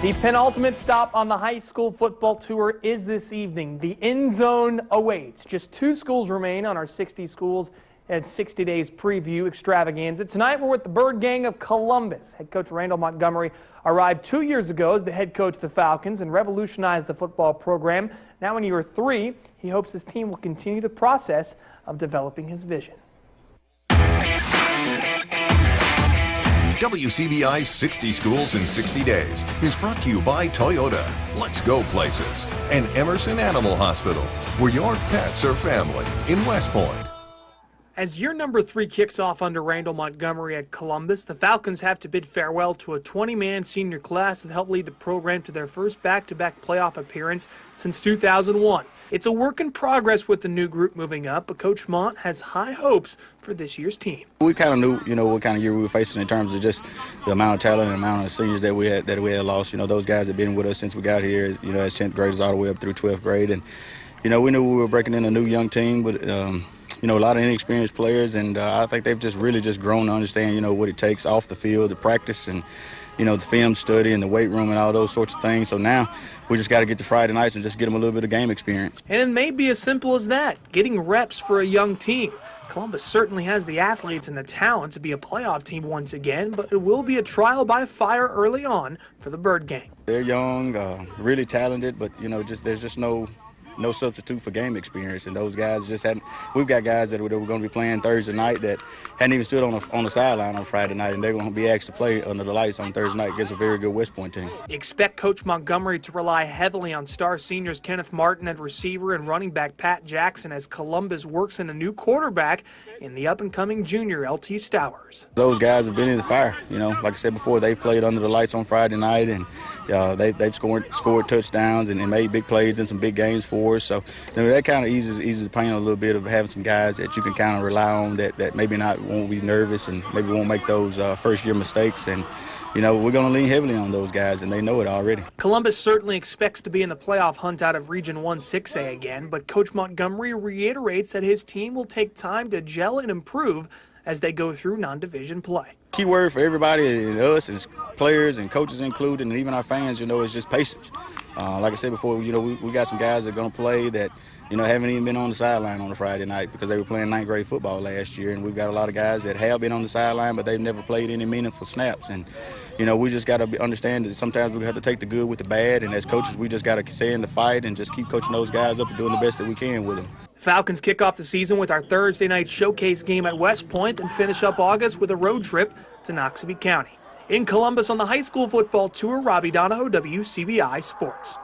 The penultimate stop on the high school football tour is this evening. The end zone awaits. Just 2 schools remain on our 60 schools and 60 days preview extravaganza. Tonight we're with the Bird Gang of Columbus. Head coach Randall Montgomery arrived 2 years ago as the head coach of the Falcons and revolutionized the football program. Now in year 3, he hopes his team will continue the process of developing his vision. WCBI's 60 Schools in 60 Days is brought to you by Toyota, Let's Go Places, and Emerson Animal Hospital, where your pets are family in West Point. As year number 3 kicks off under Randall Montgomery at Columbus, the Falcons have to bid farewell to a 20-man senior class that helped lead the program to their first back-to-back playoff appearance since 2001. It's a work in progress with the new group moving up, but Coach Mont has high hopes for this year's team. We kind of knew, what kind of year we were facing in terms of just the amount of talent and the amount of seniors that we had lost. Those guys have been with us since we got here, as 10th graders all the way up through 12th grade. And, we knew we were breaking in a new young team, but, a lot of inexperienced players, and I think they've just really grown to understand, what it takes off the field, the practice, and, the film study and the weight room and all those sorts of things. So now we just got to get to Friday nights and just get them a little bit of game experience. And it may be as simple as that, getting reps for a young team. Columbus certainly has the athletes and the talent to be a playoff team once again, but it will be a trial by fire early on for the Bird Gang. They're young, really talented, but, there's just no substitute for game experience, and those guys just hadn't. We've got guys that were going to be playing Thursday night that hadn't even stood on the sideline on Friday night, and they're going to be asked to play under the lights on Thursday night against a very good West Point team. Expect Coach Montgomery to rely heavily on star seniors Kenneth Martin at receiver and running back Pat Jackson as Columbus works in a new quarterback in the up-and-coming junior LT Stowers. Those guys have been in the fire. Like I said before, they played under the lights on Friday night, and they've scored touchdowns and made big plays in some big games for us. So that kind of eases the pain a little bit of having some guys that you can kind of rely on that maybe won't be nervous and maybe won't make those first-year mistakes. And we're going to lean heavily on those guys, and they know it already. Columbus certainly expects to be in the playoff hunt out of Region 1 6A again, but Coach Montgomery reiterates that his team will take time to gel and improve as they go through non-division play. Key word for everybody, and us as players and coaches included, and even our fans, is just patience. Like I said before, we got some guys that are going to play that, haven't even been on the sideline on a Friday night because they were playing 9th grade football last year. And we've got a lot of guys that have been on the sideline, but they've never played any meaningful snaps. And, we just got to understand that sometimes we have to take the good with the bad. And as coaches, we just got to stay in the fight and just keep coaching those guys up and doing the best that we can with them. Falcons kick off the season with our Thursday night showcase game at West Point and finish up August with a road trip to Noxubee County. In Columbus on the high school football tour, Robbie Donahoe, WCBI Sports.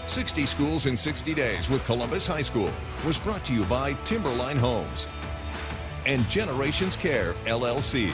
60 Schools in 60 Days with Columbus High School was brought to you by Timberline Homes and Generations Care, LLC.